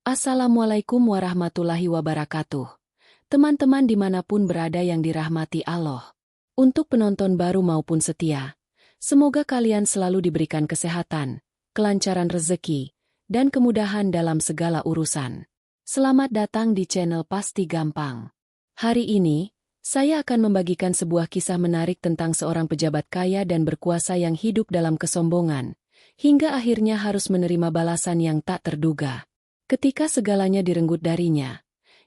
Assalamualaikum warahmatullahi wabarakatuh. Teman-teman dimanapun berada yang dirahmati Allah. Untuk penonton baru maupun setia, semoga kalian selalu diberikan kesehatan, kelancaran rezeki, dan kemudahan dalam segala urusan. Selamat datang di channel Pasti Gampang. Hari ini, saya akan membagikan sebuah kisah menarik tentang seorang pejabat kaya dan berkuasa yang hidup dalam kesombongan, hingga akhirnya harus menerima balasan yang tak terduga. Ketika segalanya direnggut darinya,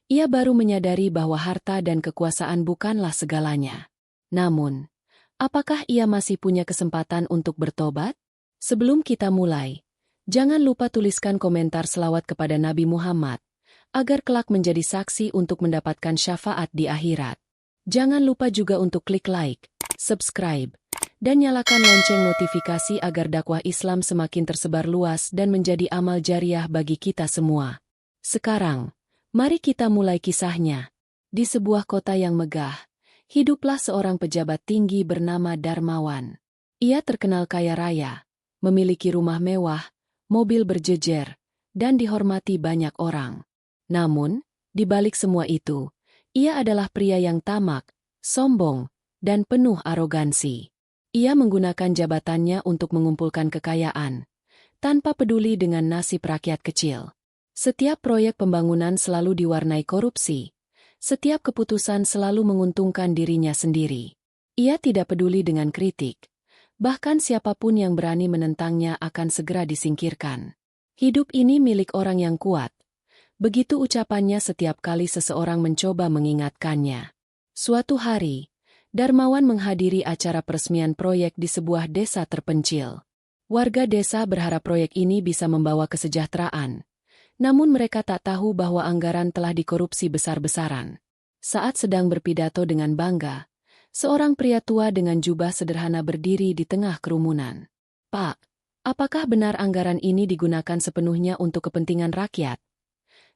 ia baru menyadari bahwa harta dan kekuasaan bukanlah segalanya. Namun, apakah ia masih punya kesempatan untuk bertobat? Sebelum kita mulai, jangan lupa tuliskan komentar selawat kepada Nabi Muhammad, agar kelak menjadi saksi untuk mendapatkan syafaat di akhirat. Jangan lupa juga untuk klik like, subscribe, dan nyalakan lonceng notifikasi agar dakwah Islam semakin tersebar luas dan menjadi amal jariah bagi kita semua. Sekarang, mari kita mulai kisahnya. Di sebuah kota yang megah, hiduplah seorang pejabat tinggi bernama Darmawan. Ia terkenal kaya raya, memiliki rumah mewah, mobil berjejer, dan dihormati banyak orang. Namun, di balik semua itu, ia adalah pria yang tamak, sombong, dan penuh arogansi. Ia menggunakan jabatannya untuk mengumpulkan kekayaan, tanpa peduli dengan nasib rakyat kecil. Setiap proyek pembangunan selalu diwarnai korupsi. Setiap keputusan selalu menguntungkan dirinya sendiri. Ia tidak peduli dengan kritik. Bahkan siapapun yang berani menentangnya akan segera disingkirkan. Hidup ini milik orang yang kuat. Begitu ucapannya setiap kali seseorang mencoba mengingatkannya. Suatu hari, Darmawan menghadiri acara peresmian proyek di sebuah desa terpencil. Warga desa berharap proyek ini bisa membawa kesejahteraan. Namun mereka tak tahu bahwa anggaran telah dikorupsi besar-besaran. Saat sedang berpidato dengan bangga, seorang pria tua dengan jubah sederhana berdiri di tengah kerumunan. "Pak, apakah benar anggaran ini digunakan sepenuhnya untuk kepentingan rakyat?"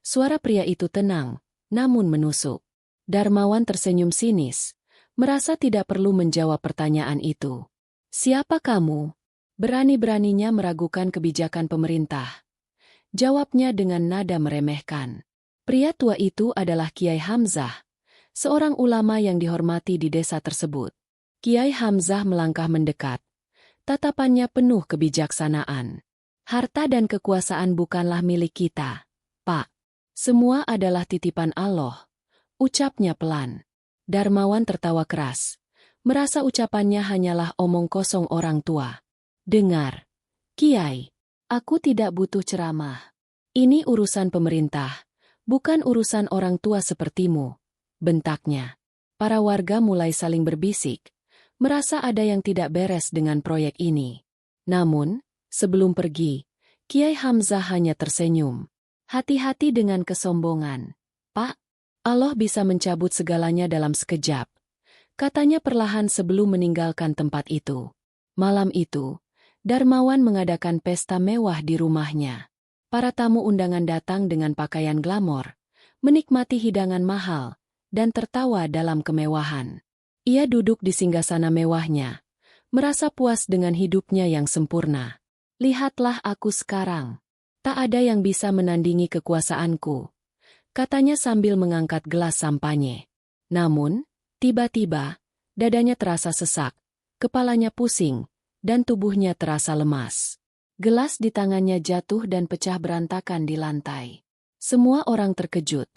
Suara pria itu tenang, namun menusuk. Darmawan tersenyum sinis, merasa tidak perlu menjawab pertanyaan itu. "Siapa kamu?" Berani-beraninya meragukan kebijakan pemerintah. Jawabnya dengan nada meremehkan. Pria tua itu adalah Kiai Hamzah, seorang ulama yang dihormati di desa tersebut. Kiai Hamzah melangkah mendekat. Tatapannya penuh kebijaksanaan. "Harta dan kekuasaan bukanlah milik kita, Pak. Semua adalah titipan Allah," ucapnya pelan. Darmawan tertawa keras, merasa ucapannya hanyalah omong kosong orang tua. "Dengar, Kiai, aku tidak butuh ceramah. Ini urusan pemerintah, bukan urusan orang tua sepertimu," bentaknya. Para warga mulai saling berbisik, merasa ada yang tidak beres dengan proyek ini. Namun, sebelum pergi, Kiai Hamzah hanya tersenyum. "Hati-hati dengan kesombongan, Pak. Allah bisa mencabut segalanya dalam sekejap," katanya perlahan sebelum meninggalkan tempat itu. Malam itu, Darmawan mengadakan pesta mewah di rumahnya. Para tamu undangan datang dengan pakaian glamor, menikmati hidangan mahal, dan tertawa dalam kemewahan. Ia duduk di singgasana mewahnya, merasa puas dengan hidupnya yang sempurna. "Lihatlah aku sekarang. Tak ada yang bisa menandingi kekuasaanku," katanya sambil mengangkat gelas sampanye. Namun, tiba-tiba, dadanya terasa sesak, kepalanya pusing, dan tubuhnya terasa lemas. Gelas di tangannya jatuh dan pecah berantakan di lantai. Semua orang terkejut,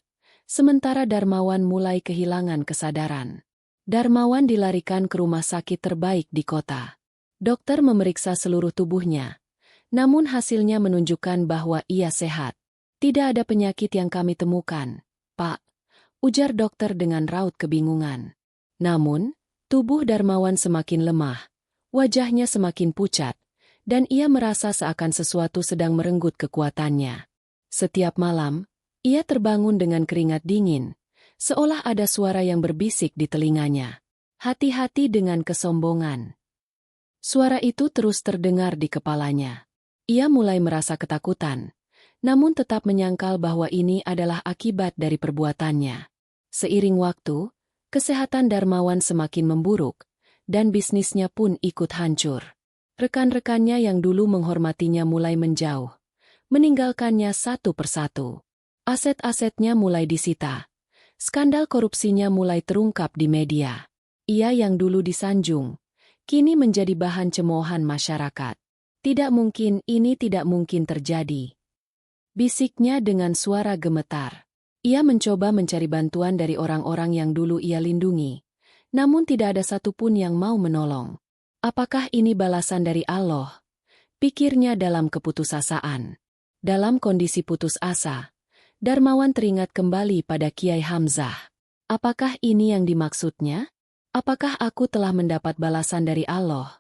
sementara Darmawan mulai kehilangan kesadaran. Darmawan dilarikan ke rumah sakit terbaik di kota. Dokter memeriksa seluruh tubuhnya, namun hasilnya menunjukkan bahwa ia sehat. "Tidak ada penyakit yang kami temukan, Pak," ujar dokter dengan raut kebingungan. Namun, tubuh Darmawan semakin lemah, wajahnya semakin pucat, dan ia merasa seakan sesuatu sedang merenggut kekuatannya. Setiap malam, ia terbangun dengan keringat dingin, seolah ada suara yang berbisik di telinganya. "Hati-hati dengan kesombongan." Suara itu terus terdengar di kepalanya. Ia mulai merasa ketakutan, namun tetap menyangkal bahwa ini adalah akibat dari perbuatannya. Seiring waktu, kesehatan Darmawan semakin memburuk, dan bisnisnya pun ikut hancur. Rekan-rekannya yang dulu menghormatinya mulai menjauh, meninggalkannya satu persatu. Aset-asetnya mulai disita. Skandal korupsinya mulai terungkap di media. Ia yang dulu disanjung, kini menjadi bahan cemoohan masyarakat. Tidak mungkin, ini tidak mungkin terjadi. Bisiknya dengan suara gemetar. Ia mencoba mencari bantuan dari orang-orang yang dulu ia lindungi. Namun tidak ada satupun yang mau menolong. Apakah ini balasan dari Allah? Pikirnya dalam keputusasaan. Dalam kondisi putus asa, Darmawan teringat kembali pada Kiai Hamzah. Apakah ini yang dimaksudnya? Apakah aku telah mendapat balasan dari Allah?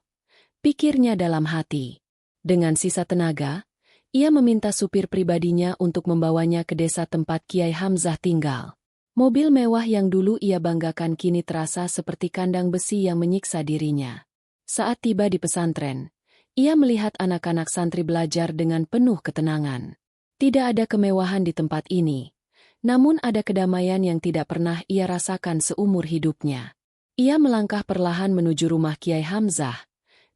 Pikirnya dalam hati. Dengan sisa tenaga, ia meminta supir pribadinya untuk membawanya ke desa tempat Kiai Hamzah tinggal. Mobil mewah yang dulu ia banggakan kini terasa seperti kandang besi yang menyiksa dirinya. Saat tiba di pesantren, ia melihat anak-anak santri belajar dengan penuh ketenangan. Tidak ada kemewahan di tempat ini, namun ada kedamaian yang tidak pernah ia rasakan seumur hidupnya. Ia melangkah perlahan menuju rumah Kiai Hamzah,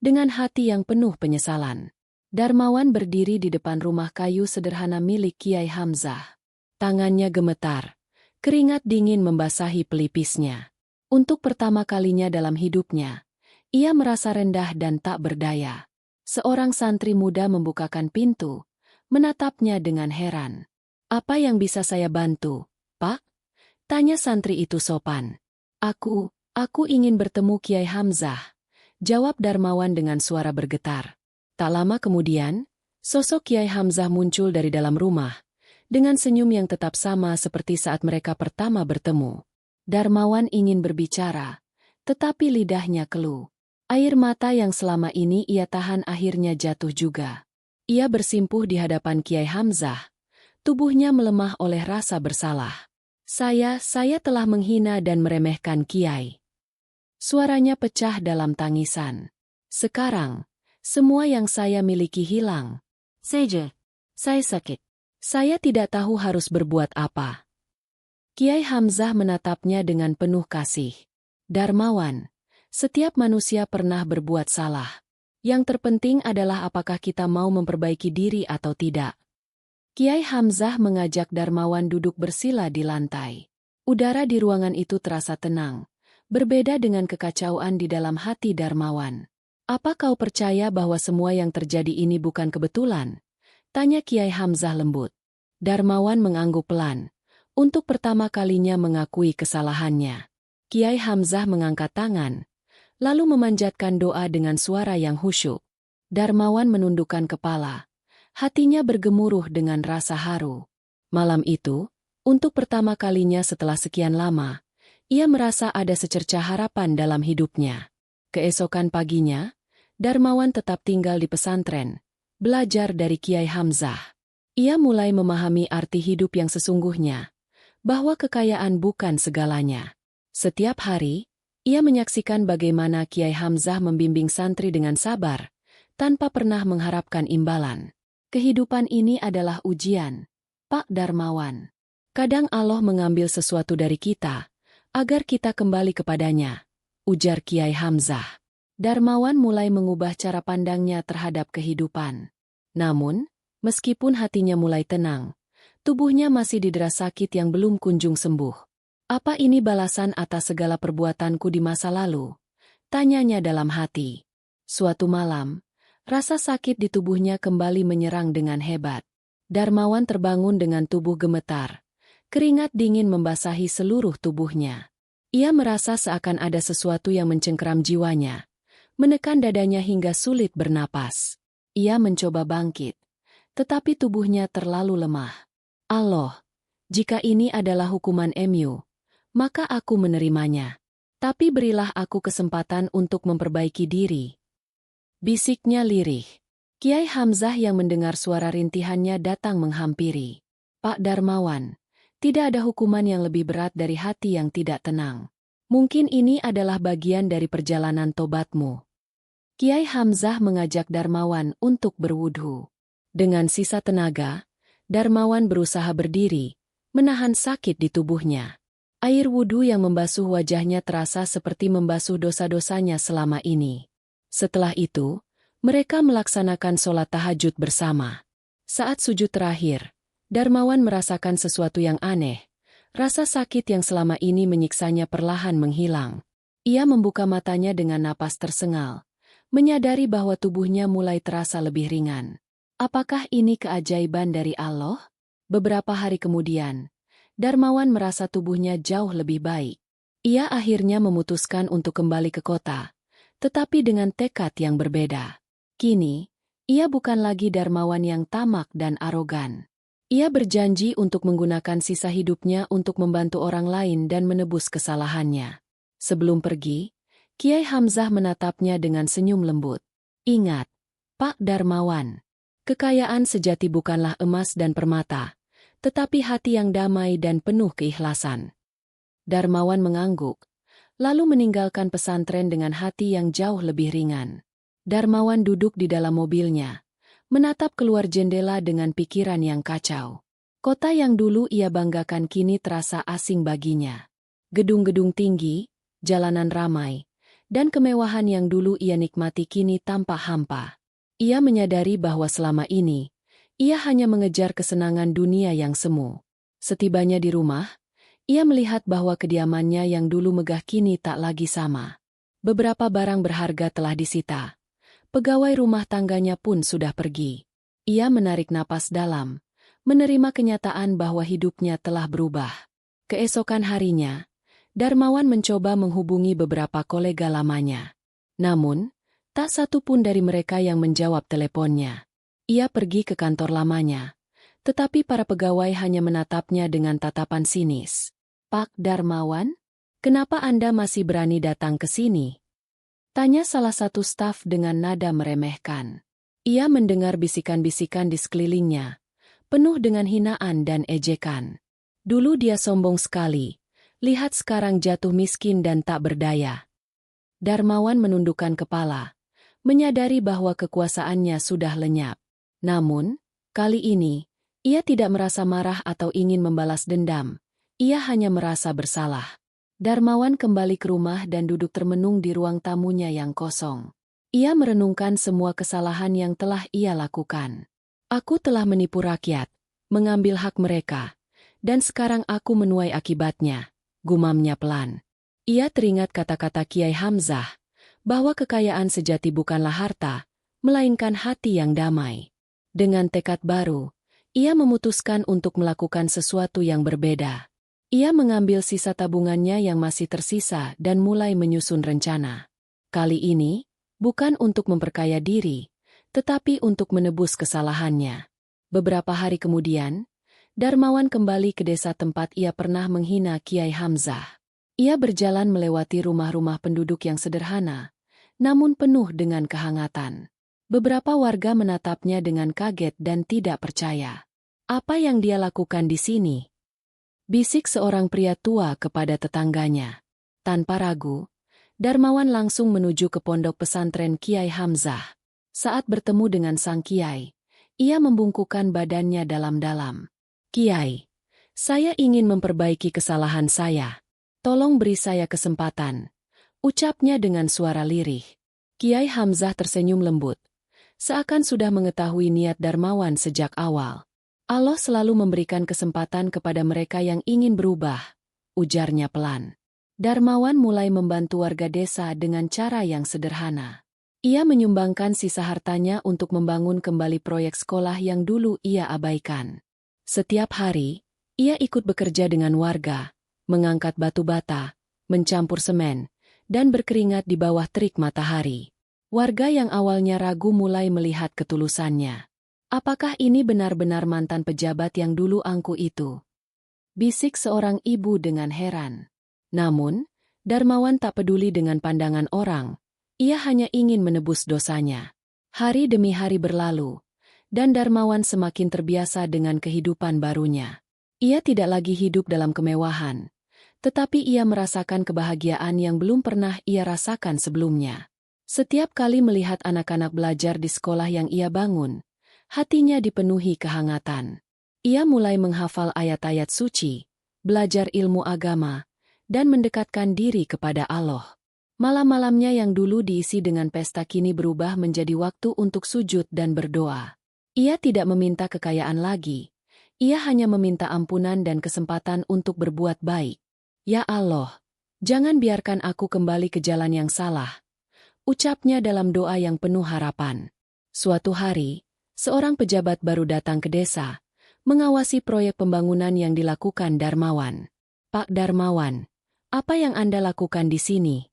dengan hati yang penuh penyesalan. Darmawan berdiri di depan rumah kayu sederhana milik Kiai Hamzah. Tangannya gemetar, keringat dingin membasahi pelipisnya. Untuk pertama kalinya dalam hidupnya, ia merasa rendah dan tak berdaya. Seorang santri muda membukakan pintu, menatapnya dengan heran. "Apa yang bisa saya bantu, Pak?" tanya santri itu sopan. Aku ingin bertemu Kiai Hamzah," jawab Darmawan dengan suara bergetar. Tak lama kemudian, sosok Kiai Hamzah muncul dari dalam rumah, dengan senyum yang tetap sama seperti saat mereka pertama bertemu. Darmawan ingin berbicara, tetapi lidahnya keluh. Air mata yang selama ini ia tahan akhirnya jatuh juga. Ia bersimpuh di hadapan Kiai Hamzah, tubuhnya melemah oleh rasa bersalah. Saya telah menghina dan meremehkan Kiai." Suaranya pecah dalam tangisan. "Sekarang, semua yang saya miliki hilang. Saya sakit. Saya tidak tahu harus berbuat apa." Kiai Hamzah menatapnya dengan penuh kasih. "Darmawan, setiap manusia pernah berbuat salah. Yang terpenting adalah apakah kita mau memperbaiki diri atau tidak." Kiai Hamzah mengajak Darmawan duduk bersila di lantai. Udara di ruangan itu terasa tenang, berbeda dengan kekacauan di dalam hati Darmawan. "Apa kau percaya bahwa semua yang terjadi ini bukan kebetulan?" tanya Kiai Hamzah lembut. Darmawan mengangguk pelan, untuk pertama kalinya mengakui kesalahannya. Kiai Hamzah mengangkat tangan, lalu memanjatkan doa dengan suara yang khusyuk. Darmawan menundukkan kepala, hatinya bergemuruh dengan rasa haru. Malam itu, untuk pertama kalinya setelah sekian lama, ia merasa ada secercah harapan dalam hidupnya. Keesokan paginya, Darmawan tetap tinggal di pesantren, belajar dari Kiai Hamzah. Ia mulai memahami arti hidup yang sesungguhnya, bahwa kekayaan bukan segalanya. Setiap hari, ia menyaksikan bagaimana Kiai Hamzah membimbing santri dengan sabar, tanpa pernah mengharapkan imbalan. "Kehidupan ini adalah ujian, Pak Darmawan. Kadang Allah mengambil sesuatu dari kita, agar kita kembali kepadanya," ujar Kiai Hamzah. Darmawan mulai mengubah cara pandangnya terhadap kehidupan. Namun, meskipun hatinya mulai tenang, tubuhnya masih didera sakit yang belum kunjung sembuh. "Apa ini balasan atas segala perbuatanku di masa lalu?" tanyanya dalam hati. Suatu malam, rasa sakit di tubuhnya kembali menyerang dengan hebat. Darmawan terbangun dengan tubuh gemetar. Keringat dingin membasahi seluruh tubuhnya. Ia merasa seakan ada sesuatu yang mencengkeram jiwanya, menekan dadanya hingga sulit bernapas. Ia mencoba bangkit, tetapi tubuhnya terlalu lemah. "Allah, jika ini adalah hukuman MU, maka aku menerimanya. Tapi berilah aku kesempatan untuk memperbaiki diri," bisiknya lirih. Kiai Hamzah yang mendengar suara rintihannya datang menghampiri. "Pak Darmawan, tidak ada hukuman yang lebih berat dari hati yang tidak tenang. Mungkin ini adalah bagian dari perjalanan tobatmu." Kiai Hamzah mengajak Darmawan untuk berwudhu. Dengan sisa tenaga, Darmawan berusaha berdiri, menahan sakit di tubuhnya. Air wudhu yang membasuh wajahnya terasa seperti membasuh dosa-dosanya selama ini. Setelah itu, mereka melaksanakan sholat tahajud bersama. Saat sujud terakhir, Darmawan merasakan sesuatu yang aneh. Rasa sakit yang selama ini menyiksanya perlahan menghilang. Ia membuka matanya dengan napas tersengal, menyadari bahwa tubuhnya mulai terasa lebih ringan. Apakah ini keajaiban dari Allah? Beberapa hari kemudian, Darmawan merasa tubuhnya jauh lebih baik. Ia akhirnya memutuskan untuk kembali ke kota, tetapi dengan tekad yang berbeda. Kini, ia bukan lagi Darmawan yang tamak dan arogan. Ia berjanji untuk menggunakan sisa hidupnya untuk membantu orang lain dan menebus kesalahannya. Sebelum pergi, Kiai Hamzah menatapnya dengan senyum lembut. Ingat, Pak Darmawan, kekayaan sejati bukanlah emas dan permata, tetapi hati yang damai dan penuh keikhlasan. Darmawan mengangguk, lalu meninggalkan pesantren dengan hati yang jauh lebih ringan. Darmawan duduk di dalam mobilnya, menatap keluar jendela dengan pikiran yang kacau. Kota yang dulu ia banggakan kini terasa asing baginya. Gedung-gedung tinggi, jalanan ramai, dan kemewahan yang dulu ia nikmati kini tampak hampa. Ia menyadari bahwa selama ini, ia hanya mengejar kesenangan dunia yang semu. Setibanya di rumah, ia melihat bahwa kediamannya yang dulu megah kini tak lagi sama. Beberapa barang berharga telah disita. Pegawai rumah tangganya pun sudah pergi. Ia menarik napas dalam, menerima kenyataan bahwa hidupnya telah berubah. Keesokan harinya, Darmawan mencoba menghubungi beberapa kolega lamanya. Namun, tak satu pun dari mereka yang menjawab teleponnya. Ia pergi ke kantor lamanya, tetapi para pegawai hanya menatapnya dengan tatapan sinis. Pak Darmawan, kenapa Anda masih berani datang ke sini? Tanya salah satu staf dengan nada meremehkan. Ia mendengar bisikan-bisikan di sekelilingnya, penuh dengan hinaan dan ejekan. Dulu dia sombong sekali, lihat sekarang jatuh miskin dan tak berdaya. Darmawan menundukkan kepala, menyadari bahwa kekuasaannya sudah lenyap. Namun, kali ini, ia tidak merasa marah atau ingin membalas dendam. Ia hanya merasa bersalah. Darmawan kembali ke rumah dan duduk termenung di ruang tamunya yang kosong. Ia merenungkan semua kesalahan yang telah ia lakukan. Aku telah menipu rakyat, mengambil hak mereka, dan sekarang aku menuai akibatnya, gumamnya pelan. Ia teringat kata-kata Kiai Hamzah, bahwa kekayaan sejati bukanlah harta, melainkan hati yang damai. Dengan tekad baru, ia memutuskan untuk melakukan sesuatu yang berbeda. Ia mengambil sisa tabungannya yang masih tersisa dan mulai menyusun rencana. Kali ini, bukan untuk memperkaya diri, tetapi untuk menebus kesalahannya. Beberapa hari kemudian, Darmawan kembali ke desa tempat ia pernah menghina Kiai Hamzah. Ia berjalan melewati rumah-rumah penduduk yang sederhana, namun penuh dengan kehangatan. Beberapa warga menatapnya dengan kaget dan tidak percaya. Apa yang dia lakukan di sini? Bisik seorang pria tua kepada tetangganya. Tanpa ragu, Darmawan langsung menuju ke pondok pesantren Kiai Hamzah. Saat bertemu dengan sang Kiai, ia membungkukkan badannya dalam-dalam. Kiai, saya ingin memperbaiki kesalahan saya. Tolong beri saya kesempatan, ucapnya dengan suara lirih. Kiai Hamzah tersenyum lembut, seakan sudah mengetahui niat Darmawan sejak awal. Allah selalu memberikan kesempatan kepada mereka yang ingin berubah, ujarnya pelan. Darmawan mulai membantu warga desa dengan cara yang sederhana. Ia menyumbangkan sisa hartanya untuk membangun kembali proyek sekolah yang dulu ia abaikan. Setiap hari, ia ikut bekerja dengan warga, mengangkat batu bata, mencampur semen, dan berkeringat di bawah terik matahari. Warga yang awalnya ragu mulai melihat ketulusannya. Apakah ini benar-benar mantan pejabat yang dulu angkuh itu? Bisik seorang ibu dengan heran. Namun, Darmawan tak peduli dengan pandangan orang. Ia hanya ingin menebus dosanya. Hari demi hari berlalu, dan Darmawan semakin terbiasa dengan kehidupan barunya. Ia tidak lagi hidup dalam kemewahan, tetapi ia merasakan kebahagiaan yang belum pernah ia rasakan sebelumnya. Setiap kali melihat anak-anak belajar di sekolah yang ia bangun, hatinya dipenuhi kehangatan. Ia mulai menghafal ayat-ayat suci, belajar ilmu agama, dan mendekatkan diri kepada Allah. Malam-malamnya yang dulu diisi dengan pesta kini berubah menjadi waktu untuk sujud dan berdoa. Ia tidak meminta kekayaan lagi. Ia hanya meminta ampunan dan kesempatan untuk berbuat baik. Ya Allah, jangan biarkan aku kembali ke jalan yang salah, ucapnya dalam doa yang penuh harapan. Suatu hari, seorang pejabat baru datang ke desa, mengawasi proyek pembangunan yang dilakukan Darmawan. Pak Darmawan, apa yang Anda lakukan di sini?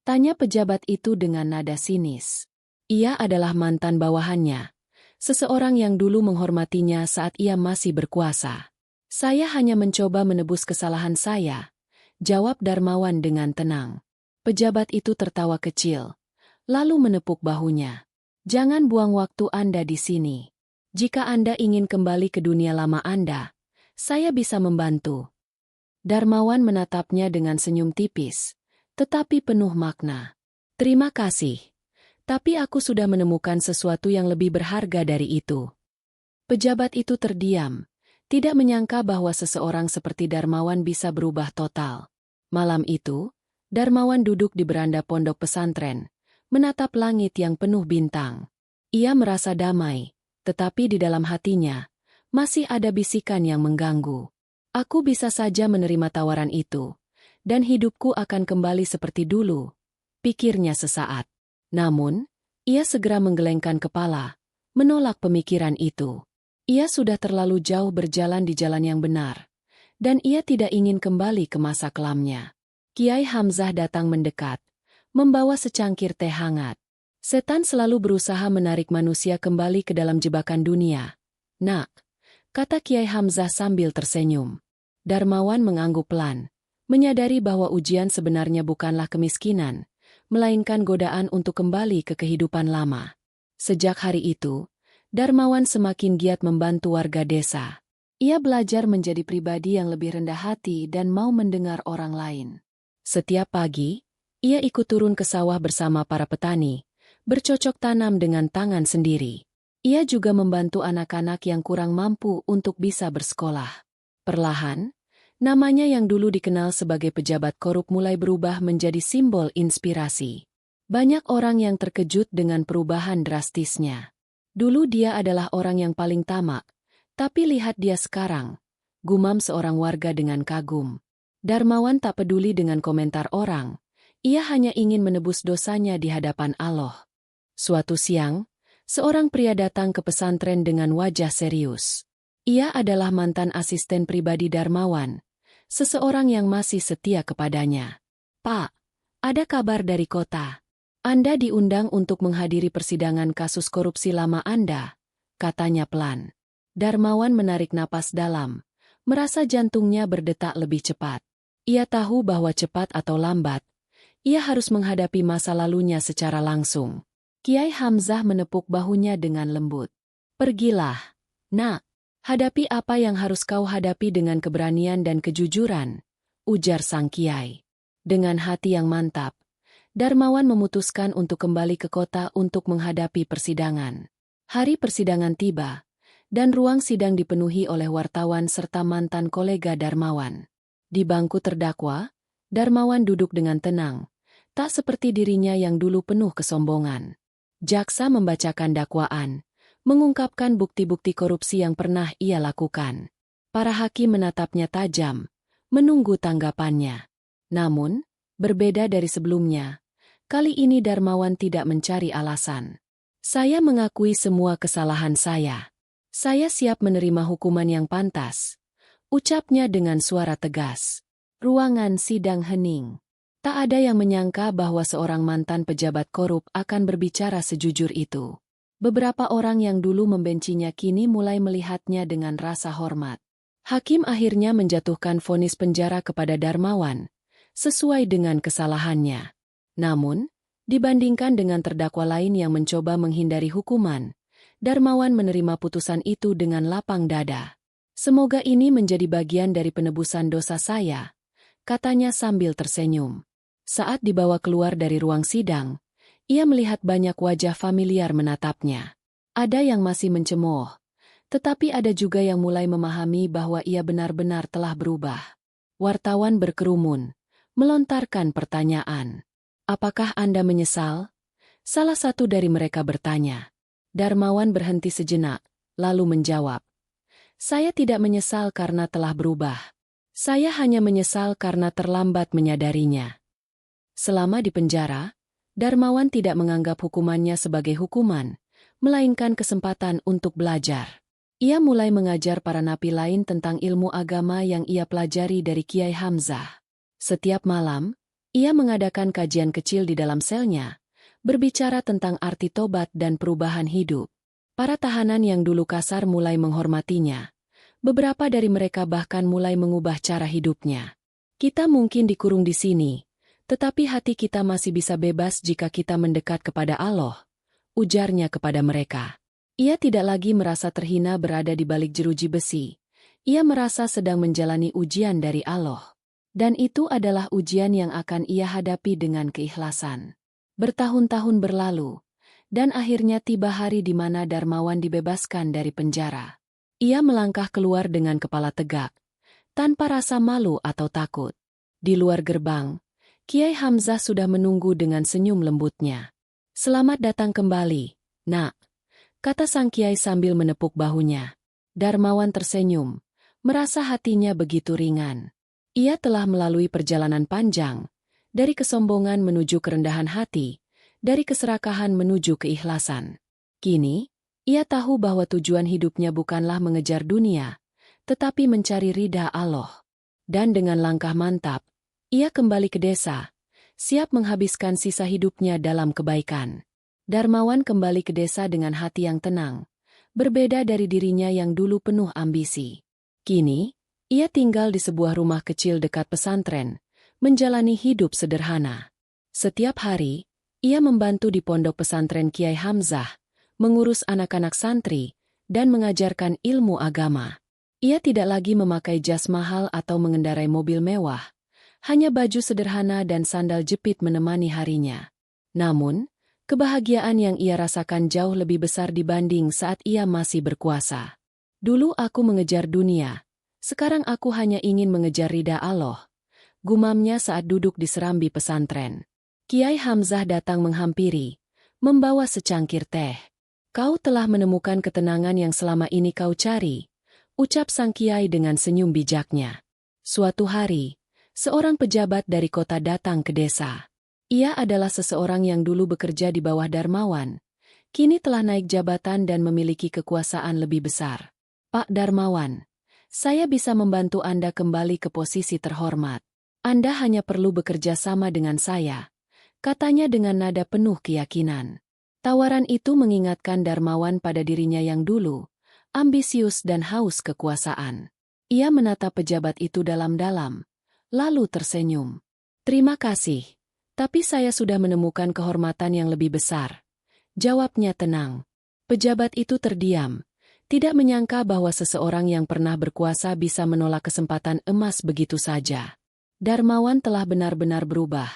Tanya pejabat itu dengan nada sinis. Ia adalah mantan bawahannya, seseorang yang dulu menghormatinya saat ia masih berkuasa. Saya hanya mencoba menebus kesalahan saya, jawab Darmawan dengan tenang. Pejabat itu tertawa kecil, lalu menepuk bahunya. Jangan buang waktu Anda di sini. Jika Anda ingin kembali ke dunia lama Anda, saya bisa membantu. Darmawan menatapnya dengan senyum tipis, tetapi penuh makna. Terima kasih, tapi aku sudah menemukan sesuatu yang lebih berharga dari itu. Pejabat itu terdiam, tidak menyangka bahwa seseorang seperti Darmawan bisa berubah total. Malam itu, Darmawan duduk di beranda pondok pesantren, menatap langit yang penuh bintang. Ia merasa damai, tetapi di dalam hatinya, masih ada bisikan yang mengganggu. Aku bisa saja menerima tawaran itu, dan hidupku akan kembali seperti dulu, pikirnya sesaat. Namun, ia segera menggelengkan kepala, menolak pemikiran itu. Ia sudah terlalu jauh berjalan di jalan yang benar, dan ia tidak ingin kembali ke masa kelamnya. Kiai Hamzah datang mendekat, membawa secangkir teh hangat. Setan selalu berusaha menarik manusia kembali ke dalam jebakan dunia. Nak, kata Kiai Hamzah sambil tersenyum. Darmawan mengangguk pelan, menyadari bahwa ujian sebenarnya bukanlah kemiskinan, melainkan godaan untuk kembali ke kehidupan lama. Sejak hari itu, Darmawan semakin giat membantu warga desa. Ia belajar menjadi pribadi yang lebih rendah hati dan mau mendengar orang lain. Setiap pagi, ia ikut turun ke sawah bersama para petani, bercocok tanam dengan tangan sendiri. Ia juga membantu anak-anak yang kurang mampu untuk bisa bersekolah. Perlahan, namanya yang dulu dikenal sebagai pejabat korup mulai berubah menjadi simbol inspirasi. Banyak orang yang terkejut dengan perubahan drastisnya. Dulu dia adalah orang yang paling tamak, tapi lihat dia sekarang, gumam seorang warga dengan kagum. Darmawan tak peduli dengan komentar orang, ia hanya ingin menebus dosanya di hadapan Allah. Suatu siang, seorang pria datang ke pesantren dengan wajah serius. Ia adalah mantan asisten pribadi Darmawan, seseorang yang masih setia kepadanya. Pak, ada kabar dari kota. Anda diundang untuk menghadiri persidangan kasus korupsi lama Anda, katanya pelan. Darmawan menarik napas dalam, merasa jantungnya berdetak lebih cepat. Ia tahu bahwa cepat atau lambat, ia harus menghadapi masa lalunya secara langsung. Kiai Hamzah menepuk bahunya dengan lembut. Pergilah, nak. Hadapi apa yang harus kau hadapi dengan keberanian dan kejujuran, ujar sang kiai. Dengan hati yang mantap, Darmawan memutuskan untuk kembali ke kota untuk menghadapi persidangan. Hari persidangan tiba, dan ruang sidang dipenuhi oleh wartawan serta mantan kolega Darmawan. Di bangku terdakwa, Darmawan duduk dengan tenang, tak seperti dirinya yang dulu penuh kesombongan. Jaksa membacakan dakwaan, mengungkapkan bukti-bukti korupsi yang pernah ia lakukan. Para hakim menatapnya tajam, menunggu tanggapannya. Namun, berbeda dari sebelumnya, kali ini Darmawan tidak mencari alasan. Saya mengakui semua kesalahan saya. Saya siap menerima hukuman yang pantas, ucapnya dengan suara tegas. Ruangan sidang hening. Tak ada yang menyangka bahwa seorang mantan pejabat korup akan berbicara sejujur itu. Beberapa orang yang dulu membencinya kini mulai melihatnya dengan rasa hormat. Hakim akhirnya menjatuhkan vonis penjara kepada Darmawan, sesuai dengan kesalahannya. Namun, dibandingkan dengan terdakwa lain yang mencoba menghindari hukuman, Darmawan menerima putusan itu dengan lapang dada. Semoga ini menjadi bagian dari penebusan dosa saya, katanya sambil tersenyum. Saat dibawa keluar dari ruang sidang, ia melihat banyak wajah familiar menatapnya. Ada yang masih mencemooh, tetapi ada juga yang mulai memahami bahwa ia benar-benar telah berubah. Wartawan berkerumun, melontarkan pertanyaan. Apakah Anda menyesal? Salah satu dari mereka bertanya. Darmawan berhenti sejenak, lalu menjawab. Saya tidak menyesal karena telah berubah. Saya hanya menyesal karena terlambat menyadarinya. Selama di penjara, Darmawan tidak menganggap hukumannya sebagai hukuman, melainkan kesempatan untuk belajar. Ia mulai mengajar para napi lain tentang ilmu agama yang ia pelajari dari Kiai Hamzah. Setiap malam, ia mengadakan kajian kecil di dalam selnya, berbicara tentang arti tobat dan perubahan hidup. Para tahanan yang dulu kasar mulai menghormatinya. Beberapa dari mereka bahkan mulai mengubah cara hidupnya. Kita mungkin dikurung di sini, tetapi hati kita masih bisa bebas jika kita mendekat kepada Allah, ujarnya kepada mereka. Ia tidak lagi merasa terhina berada di balik jeruji besi. Ia merasa sedang menjalani ujian dari Allah. Dan itu adalah ujian yang akan ia hadapi dengan keikhlasan. Bertahun-tahun berlalu, dan akhirnya tiba hari di mana Darmawan dibebaskan dari penjara. Ia melangkah keluar dengan kepala tegak, tanpa rasa malu atau takut. Di luar gerbang, Kiai Hamzah sudah menunggu dengan senyum lembutnya. "Selamat datang kembali, Nak," kata sang Kiai sambil menepuk bahunya. Darmawan tersenyum, merasa hatinya begitu ringan. Ia telah melalui perjalanan panjang, dari kesombongan menuju kerendahan hati, dari keserakahan menuju keikhlasan. Kini, ia tahu bahwa tujuan hidupnya bukanlah mengejar dunia, tetapi mencari ridha Allah. Dan dengan langkah mantap, ia kembali ke desa, siap menghabiskan sisa hidupnya dalam kebaikan. Darmawan kembali ke desa dengan hati yang tenang, berbeda dari dirinya yang dulu penuh ambisi. Kini, ia tinggal di sebuah rumah kecil dekat pesantren, menjalani hidup sederhana. Setiap hari, ia membantu di pondok pesantren Kiai Hamzah, mengurus anak-anak santri, dan mengajarkan ilmu agama. Ia tidak lagi memakai jas mahal atau mengendarai mobil mewah, hanya baju sederhana dan sandal jepit menemani harinya. Namun, kebahagiaan yang ia rasakan jauh lebih besar dibanding saat ia masih berkuasa. "Dulu aku mengejar dunia, sekarang aku hanya ingin mengejar ridha Allah," gumamnya saat duduk di serambi pesantren. Kiai Hamzah datang menghampiri, membawa secangkir teh. "Kau telah menemukan ketenangan yang selama ini kau cari," ucap sang Kiai dengan senyum bijaknya. Suatu hari, seorang pejabat dari kota datang ke desa. Ia adalah seseorang yang dulu bekerja di bawah Darmawan, kini telah naik jabatan dan memiliki kekuasaan lebih besar. "Pak Darmawan, saya bisa membantu Anda kembali ke posisi terhormat. Anda hanya perlu bekerja sama dengan saya," katanya dengan nada penuh keyakinan. Tawaran itu mengingatkan Darmawan pada dirinya yang dulu, ambisius dan haus kekuasaan. Ia menatap pejabat itu dalam-dalam, lalu tersenyum. "Terima kasih, tapi saya sudah menemukan kehormatan yang lebih besar," jawabnya tenang. Pejabat itu terdiam, tidak menyangka bahwa seseorang yang pernah berkuasa bisa menolak kesempatan emas begitu saja. Darmawan telah benar-benar berubah,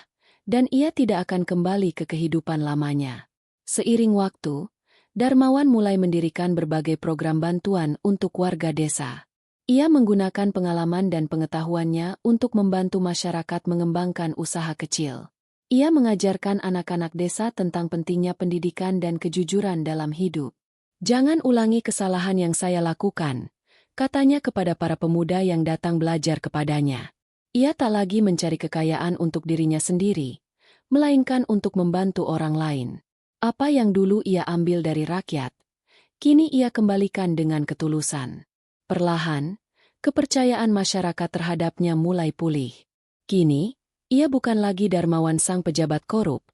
dan ia tidak akan kembali ke kehidupan lamanya. Seiring waktu, Darmawan mulai mendirikan berbagai program bantuan untuk warga desa. Ia menggunakan pengalaman dan pengetahuannya untuk membantu masyarakat mengembangkan usaha kecil. Ia mengajarkan anak-anak desa tentang pentingnya pendidikan dan kejujuran dalam hidup. "Jangan ulangi kesalahan yang saya lakukan," katanya kepada para pemuda yang datang belajar kepadanya. Ia tak lagi mencari kekayaan untuk dirinya sendiri, melainkan untuk membantu orang lain. Apa yang dulu ia ambil dari rakyat, kini ia kembalikan dengan ketulusan. Perlahan, kepercayaan masyarakat terhadapnya mulai pulih. Kini, ia bukan lagi Darmawan sang pejabat korup,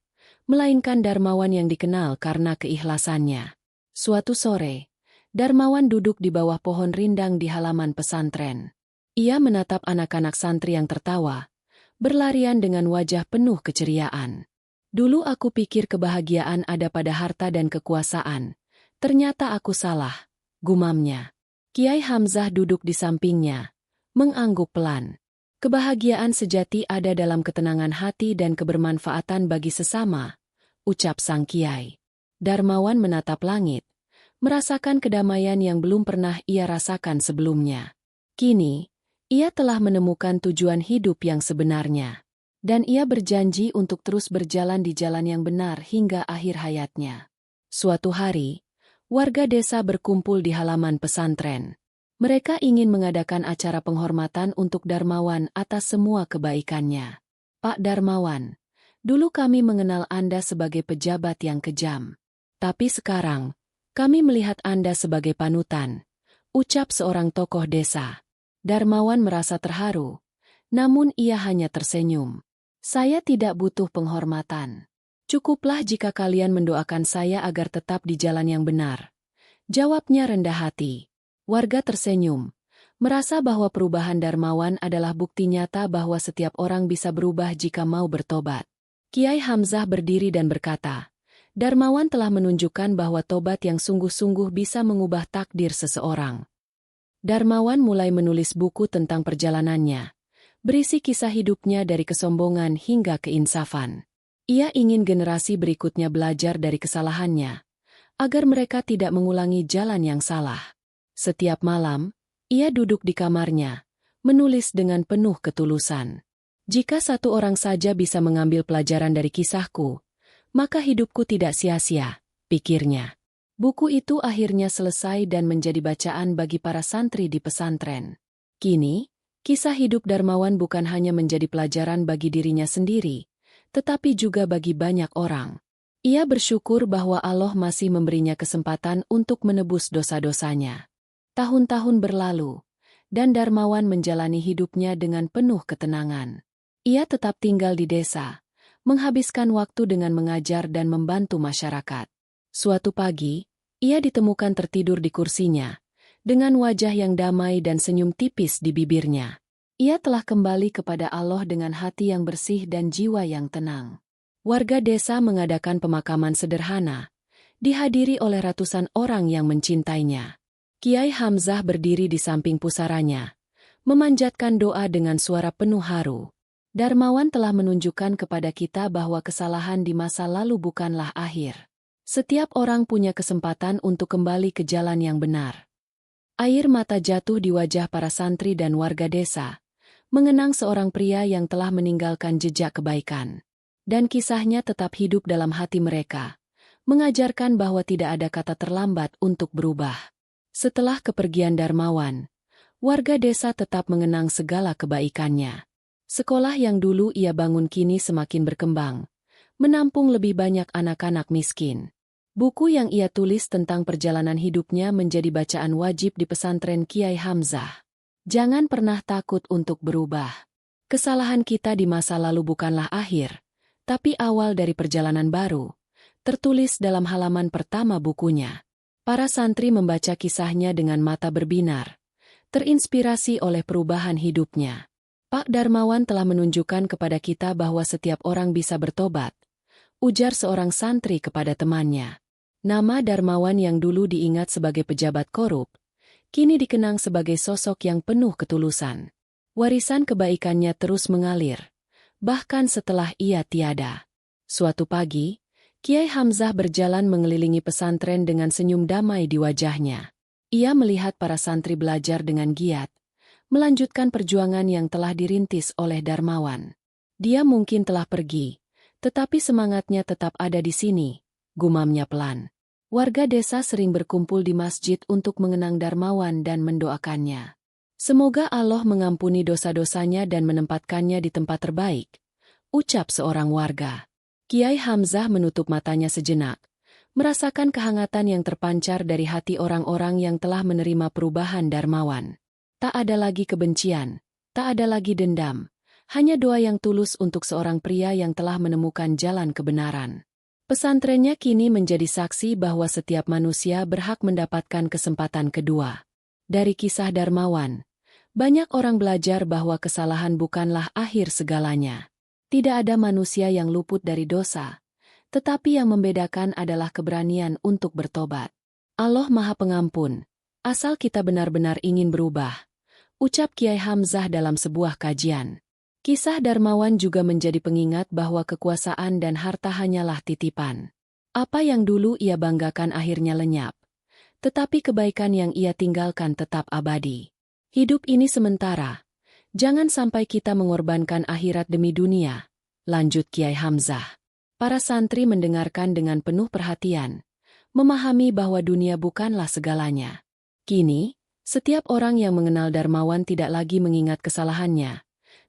melainkan Darmawan yang dikenal karena keikhlasannya. Suatu sore, Darmawan duduk di bawah pohon rindang di halaman pesantren. Ia menatap anak-anak santri yang tertawa, berlarian dengan wajah penuh keceriaan. "Dulu aku pikir kebahagiaan ada pada harta dan kekuasaan. Ternyata aku salah," gumamnya. Kiai Hamzah duduk di sampingnya, mengangguk pelan. "Kebahagiaan sejati ada dalam ketenangan hati dan kebermanfaatan bagi sesama," ucap sang Kiai. Darmawan menatap langit, merasakan kedamaian yang belum pernah ia rasakan sebelumnya. Kini, ia telah menemukan tujuan hidup yang sebenarnya. Dan ia berjanji untuk terus berjalan di jalan yang benar hingga akhir hayatnya. Suatu hari, warga desa berkumpul di halaman pesantren. Mereka ingin mengadakan acara penghormatan untuk Darmawan atas semua kebaikannya. Pak Darmawan, dulu kami mengenal Anda sebagai pejabat yang kejam. Tapi sekarang, kami melihat Anda sebagai panutan, ucap seorang tokoh desa. Darmawan merasa terharu, namun ia hanya tersenyum. Saya tidak butuh penghormatan. Cukuplah jika kalian mendoakan saya agar tetap di jalan yang benar. Jawabnya rendah hati. Warga tersenyum, merasa bahwa perubahan Darmawan adalah bukti nyata bahwa setiap orang bisa berubah jika mau bertobat. Kiai Hamzah berdiri dan berkata, Darmawan telah menunjukkan bahwa tobat yang sungguh-sungguh bisa mengubah takdir seseorang. Darmawan mulai menulis buku tentang perjalanannya, berisi kisah hidupnya dari kesombongan hingga keinsafan. Ia ingin generasi berikutnya belajar dari kesalahannya, agar mereka tidak mengulangi jalan yang salah. Setiap malam, ia duduk di kamarnya, menulis dengan penuh ketulusan. Jika satu orang saja bisa mengambil pelajaran dari kisahku, maka hidupku tidak sia-sia, pikirnya. Buku itu akhirnya selesai dan menjadi bacaan bagi para santri di pesantren. Kini, kisah hidup Darmawan bukan hanya menjadi pelajaran bagi dirinya sendiri, tetapi juga bagi banyak orang. Ia bersyukur bahwa Allah masih memberinya kesempatan untuk menebus dosa-dosanya. Tahun-tahun berlalu, dan Darmawan menjalani hidupnya dengan penuh ketenangan. Ia tetap tinggal di desa, menghabiskan waktu dengan mengajar dan membantu masyarakat. Suatu pagi, ia ditemukan tertidur di kursinya, dengan wajah yang damai dan senyum tipis di bibirnya. Ia telah kembali kepada Allah dengan hati yang bersih dan jiwa yang tenang. Warga desa mengadakan pemakaman sederhana, dihadiri oleh ratusan orang yang mencintainya. Kiai Hamzah berdiri di samping pusaranya, memanjatkan doa dengan suara penuh haru. Darmawan telah menunjukkan kepada kita bahwa kesalahan di masa lalu bukanlah akhir. Setiap orang punya kesempatan untuk kembali ke jalan yang benar. Air mata jatuh di wajah para santri dan warga desa, mengenang seorang pria yang telah meninggalkan jejak kebaikan. Dan kisahnya tetap hidup dalam hati mereka, mengajarkan bahwa tidak ada kata terlambat untuk berubah. Setelah kepergian Darmawan, warga desa tetap mengenang segala kebaikannya. Sekolah yang dulu ia bangun kini semakin berkembang, menampung lebih banyak anak-anak miskin. Buku yang ia tulis tentang perjalanan hidupnya menjadi bacaan wajib di pesantren Kiai Hamzah. Jangan pernah takut untuk berubah. Kesalahan kita di masa lalu bukanlah akhir, tapi awal dari perjalanan baru, tertulis dalam halaman pertama bukunya. Para santri membaca kisahnya dengan mata berbinar, terinspirasi oleh perubahan hidupnya. Pak Darmawan telah menunjukkan kepada kita bahwa setiap orang bisa bertobat, ujar seorang santri kepada temannya. Nama Darmawan yang dulu diingat sebagai pejabat korup, kini dikenang sebagai sosok yang penuh ketulusan. Warisan kebaikannya terus mengalir, bahkan setelah ia tiada. Suatu pagi, Kiai Hamzah berjalan mengelilingi pesantren dengan senyum damai di wajahnya. Ia melihat para santri belajar dengan giat, melanjutkan perjuangan yang telah dirintis oleh Darmawan. Dia mungkin telah pergi, tetapi semangatnya tetap ada di sini, gumamnya pelan. Warga desa sering berkumpul di masjid untuk mengenang Darmawan dan mendoakannya. Semoga Allah mengampuni dosa-dosanya dan menempatkannya di tempat terbaik, ucap seorang warga. Kiai Hamzah menutup matanya sejenak, merasakan kehangatan yang terpancar dari hati orang-orang yang telah menerima perubahan Darmawan. Tak ada lagi kebencian, tak ada lagi dendam, hanya doa yang tulus untuk seorang pria yang telah menemukan jalan kebenaran. Pesantrennya kini menjadi saksi bahwa setiap manusia berhak mendapatkan kesempatan kedua. Dari kisah Darmawan, banyak orang belajar bahwa kesalahan bukanlah akhir segalanya. Tidak ada manusia yang luput dari dosa, tetapi yang membedakan adalah keberanian untuk bertobat. Allah Maha Pengampun, asal kita benar-benar ingin berubah, ucap Kiai Hamzah dalam sebuah kajian. Kisah Darmawan juga menjadi pengingat bahwa kekuasaan dan harta hanyalah titipan. Apa yang dulu ia banggakan akhirnya lenyap, tetapi kebaikan yang ia tinggalkan tetap abadi. Hidup ini sementara. Jangan sampai kita mengorbankan akhirat demi dunia, lanjut Kiai Hamzah. Para santri mendengarkan dengan penuh perhatian, memahami bahwa dunia bukanlah segalanya. Kini, Setiap orang yang mengenal Darmawan tidak lagi mengingat kesalahannya,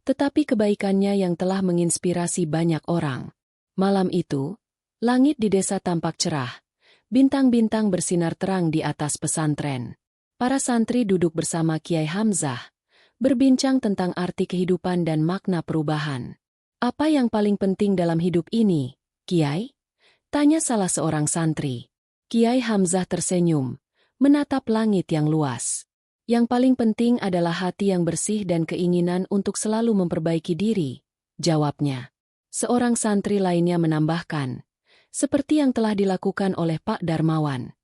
tetapi kebaikannya yang telah menginspirasi banyak orang. Malam itu, langit di desa tampak cerah. Bintang-bintang bersinar terang di atas pesantren. Para santri duduk bersama Kiai Hamzah, berbincang tentang arti kehidupan dan makna perubahan. "Apa yang paling penting dalam hidup ini, Kiai?" tanya salah seorang santri. Kiai Hamzah tersenyum, menatap langit yang luas. "Yang paling penting adalah hati yang bersih dan keinginan untuk selalu memperbaiki diri," jawabnya. Seorang santri lainnya menambahkan, "Seperti yang telah dilakukan oleh Pak Darmawan."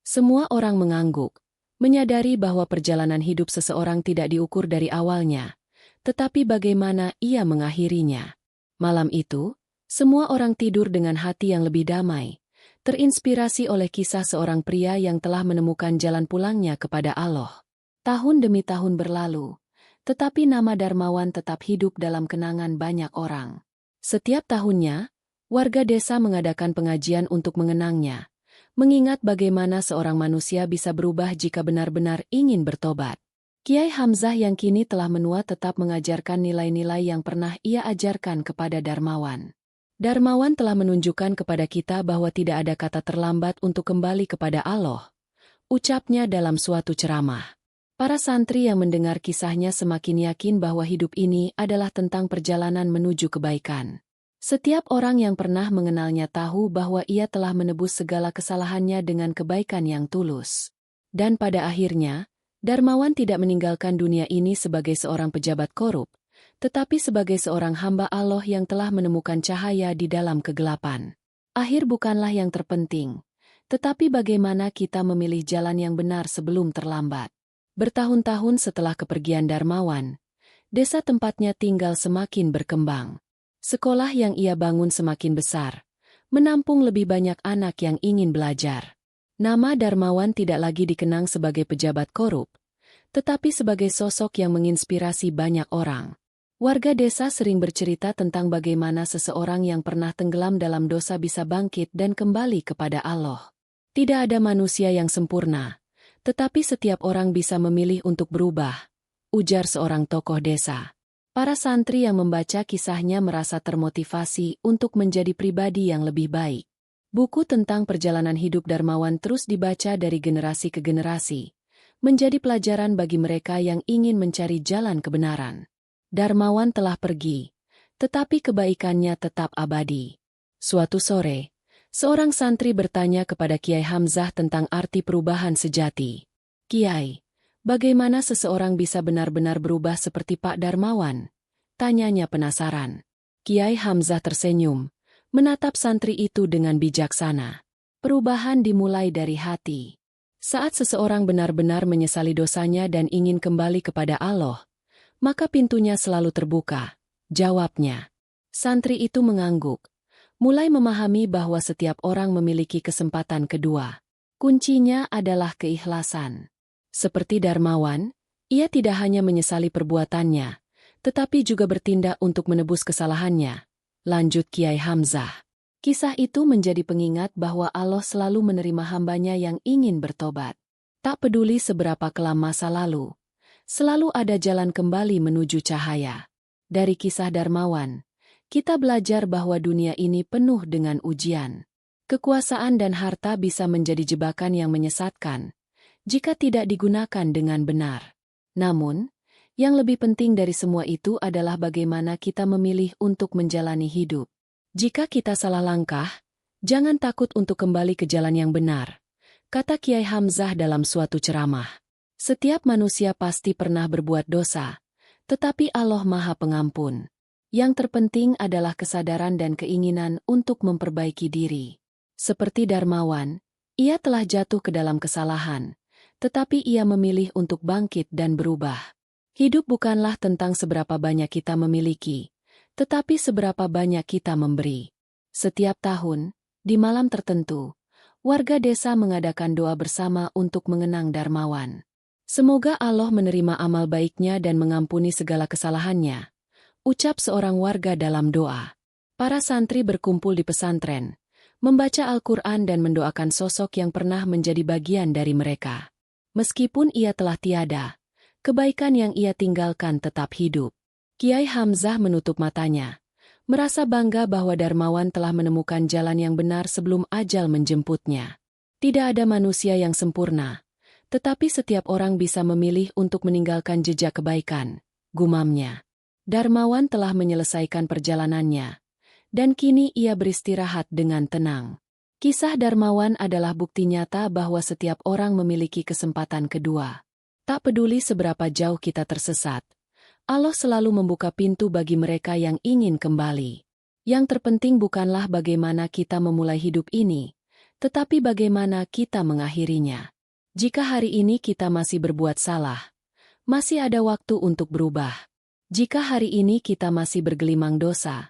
Semua orang mengangguk, menyadari bahwa perjalanan hidup seseorang tidak diukur dari awalnya, tetapi bagaimana ia mengakhirinya. Malam itu, semua orang tidur dengan hati yang lebih damai, terinspirasi oleh kisah seorang pria yang telah menemukan jalan pulangnya kepada Allah. Tahun demi tahun berlalu, tetapi nama Darmawan tetap hidup dalam kenangan banyak orang. Setiap tahunnya, warga desa mengadakan pengajian untuk mengenangnya, mengingat bagaimana seorang manusia bisa berubah jika benar-benar ingin bertobat. Kiai Hamzah yang kini telah menua tetap mengajarkan nilai-nilai yang pernah ia ajarkan kepada Darmawan. Darmawan telah menunjukkan kepada kita bahwa tidak ada kata terlambat untuk kembali kepada Allah, ucapnya dalam suatu ceramah. Para santri yang mendengar kisahnya semakin yakin bahwa hidup ini adalah tentang perjalanan menuju kebaikan. Setiap orang yang pernah mengenalnya tahu bahwa ia telah menebus segala kesalahannya dengan kebaikan yang tulus. Dan pada akhirnya, Darmawan tidak meninggalkan dunia ini sebagai seorang pejabat korup, tetapi sebagai seorang hamba Allah yang telah menemukan cahaya di dalam kegelapan. Akhir bukanlah yang terpenting, tetapi bagaimana kita memilih jalan yang benar sebelum terlambat. Bertahun-tahun setelah kepergian Darmawan, desa tempatnya tinggal semakin berkembang. Sekolah yang ia bangun semakin besar, menampung lebih banyak anak yang ingin belajar. Nama Darmawan tidak lagi dikenang sebagai pejabat korup, tetapi sebagai sosok yang menginspirasi banyak orang. Warga desa sering bercerita tentang bagaimana seseorang yang pernah tenggelam dalam dosa bisa bangkit dan kembali kepada Allah. Tidak ada manusia yang sempurna, tetapi setiap orang bisa memilih untuk berubah, ujar seorang tokoh desa. Para santri yang membaca kisahnya merasa termotivasi untuk menjadi pribadi yang lebih baik. Buku tentang perjalanan hidup Darmawan terus dibaca dari generasi ke generasi, menjadi pelajaran bagi mereka yang ingin mencari jalan kebenaran. Darmawan telah pergi, tetapi kebaikannya tetap abadi. Suatu sore, seorang santri bertanya kepada Kiai Hamzah tentang arti perubahan sejati. "Kiai, bagaimana seseorang bisa benar-benar berubah seperti Pak Darmawan?" tanyanya penasaran. Kiai Hamzah tersenyum, menatap santri itu dengan bijaksana. "Perubahan dimulai dari hati. Saat seseorang benar-benar menyesali dosanya dan ingin kembali kepada Allah, maka pintunya selalu terbuka," jawabnya. Santri itu mengangguk, mulai memahami bahwa setiap orang memiliki kesempatan kedua. Kuncinya adalah keikhlasan. Seperti Darmawan, ia tidak hanya menyesali perbuatannya, tetapi juga bertindak untuk menebus kesalahannya, lanjut Kiai Hamzah. Kisah itu menjadi pengingat bahwa Allah selalu menerima hambanya yang ingin bertobat. Tak peduli seberapa kelam masa lalu, selalu ada jalan kembali menuju cahaya. Dari kisah Darmawan, kita belajar bahwa dunia ini penuh dengan ujian. Kekuasaan dan harta bisa menjadi jebakan yang menyesatkan jika tidak digunakan dengan benar. Namun, yang lebih penting dari semua itu adalah bagaimana kita memilih untuk menjalani hidup. Jika kita salah langkah, jangan takut untuk kembali ke jalan yang benar, kata Kiai Hamzah dalam suatu ceramah. Setiap manusia pasti pernah berbuat dosa, tetapi Allah Maha Pengampun. Yang terpenting adalah kesadaran dan keinginan untuk memperbaiki diri. Seperti Darmawan, ia telah jatuh ke dalam kesalahan, tetapi ia memilih untuk bangkit dan berubah. Hidup bukanlah tentang seberapa banyak kita memiliki, tetapi seberapa banyak kita memberi. Setiap tahun, di malam tertentu, warga desa mengadakan doa bersama untuk mengenang Darmawan. Semoga Allah menerima amal baiknya dan mengampuni segala kesalahannya, ucap seorang warga dalam doa. Para santri berkumpul di pesantren, membaca Al-Quran dan mendoakan sosok yang pernah menjadi bagian dari mereka. Meskipun ia telah tiada, kebaikan yang ia tinggalkan tetap hidup. Kiai Hamzah menutup matanya, merasa bangga bahwa Darmawan telah menemukan jalan yang benar sebelum ajal menjemputnya. Tidak ada manusia yang sempurna, tetapi setiap orang bisa memilih untuk meninggalkan jejak kebaikan, gumamnya. Darmawan telah menyelesaikan perjalanannya, dan kini ia beristirahat dengan tenang. Kisah Darmawan adalah bukti nyata bahwa setiap orang memiliki kesempatan kedua. Tak peduli seberapa jauh kita tersesat, Allah selalu membuka pintu bagi mereka yang ingin kembali. Yang terpenting bukanlah bagaimana kita memulai hidup ini, tetapi bagaimana kita mengakhirinya. Jika hari ini kita masih berbuat salah, masih ada waktu untuk berubah. Jika hari ini kita masih bergelimang dosa,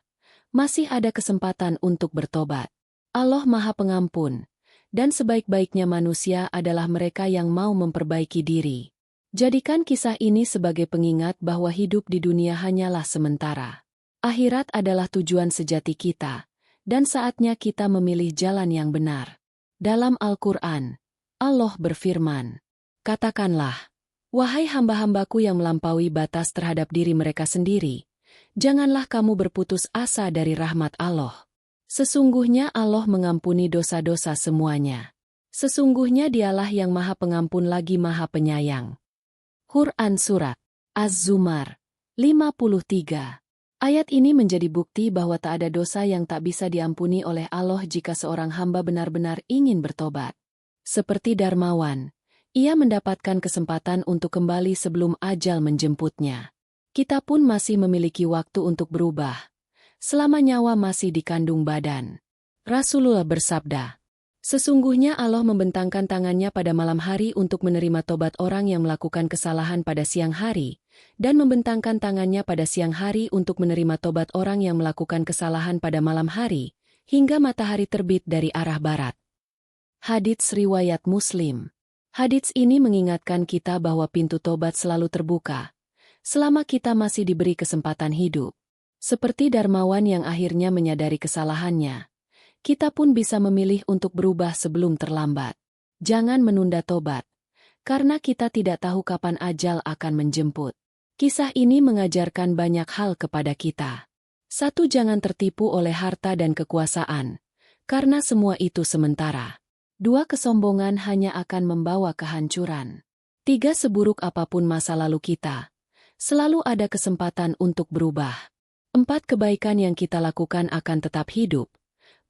masih ada kesempatan untuk bertobat. Allah Maha Pengampun, dan sebaik-baiknya manusia adalah mereka yang mau memperbaiki diri. Jadikan kisah ini sebagai pengingat bahwa hidup di dunia hanyalah sementara. Akhirat adalah tujuan sejati kita, dan saatnya kita memilih jalan yang benar. Dalam Al-Quran, Allah berfirman, "Katakanlah, wahai hamba-hambaku yang melampaui batas terhadap diri mereka sendiri, janganlah kamu berputus asa dari rahmat Allah. Sesungguhnya Allah mengampuni dosa-dosa semuanya. Sesungguhnya Dialah yang Maha Pengampun lagi Maha Penyayang." Quran Surat Az-Zumar 53. Ayat ini menjadi bukti bahwa tak ada dosa yang tak bisa diampuni oleh Allah jika seorang hamba benar-benar ingin bertobat. Seperti Darmawan, ia mendapatkan kesempatan untuk kembali sebelum ajal menjemputnya. Kita pun masih memiliki waktu untuk berubah, selama nyawa masih dikandung badan. Rasulullah bersabda, "Sesungguhnya Allah membentangkan tangannya pada malam hari untuk menerima tobat orang yang melakukan kesalahan pada siang hari, dan membentangkan tangannya pada siang hari untuk menerima tobat orang yang melakukan kesalahan pada malam hari, hingga matahari terbit dari arah barat." Hadits riwayat Muslim. Hadits ini mengingatkan kita bahwa pintu tobat selalu terbuka, selama kita masih diberi kesempatan hidup. Seperti Darmawan yang akhirnya menyadari kesalahannya, kita pun bisa memilih untuk berubah sebelum terlambat. Jangan menunda tobat, karena kita tidak tahu kapan ajal akan menjemput. Kisah ini mengajarkan banyak hal kepada kita. 1. Jangan tertipu oleh harta dan kekuasaan, karena semua itu sementara. 2. Kesombongan hanya akan membawa kehancuran. 3. Seburuk apapun masa lalu kita, selalu ada kesempatan untuk berubah. 4. Kebaikan yang kita lakukan akan tetap hidup,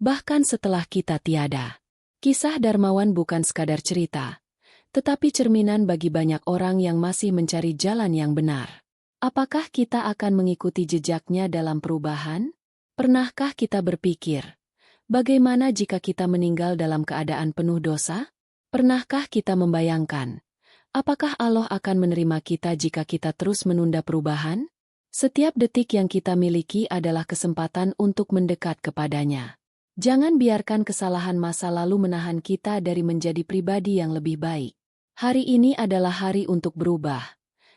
bahkan setelah kita tiada. Kisah Darmawan bukan sekadar cerita, tetapi cerminan bagi banyak orang yang masih mencari jalan yang benar. Apakah kita akan mengikuti jejaknya dalam perubahan? Pernahkah kita berpikir, bagaimana jika kita meninggal dalam keadaan penuh dosa? Pernahkah kita membayangkan, apakah Allah akan menerima kita jika kita terus menunda perubahan? Setiap detik yang kita miliki adalah kesempatan untuk mendekat kepadanya. Jangan biarkan kesalahan masa lalu menahan kita dari menjadi pribadi yang lebih baik. Hari ini adalah hari untuk berubah,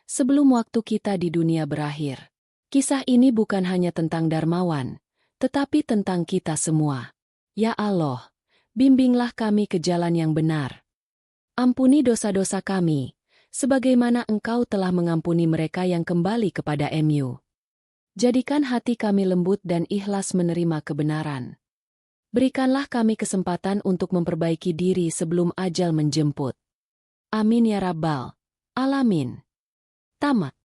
sebelum waktu kita di dunia berakhir. Kisah ini bukan hanya tentang Darmawan, tetapi tentang kita semua. Ya Allah, bimbinglah kami ke jalan yang benar. Ampuni dosa-dosa kami, sebagaimana Engkau telah mengampuni mereka yang kembali kepada MU. Jadikan hati kami lembut dan ikhlas menerima kebenaran. Berikanlah kami kesempatan untuk memperbaiki diri sebelum ajal menjemput. Amin ya Rabbal Alamin. Tamat.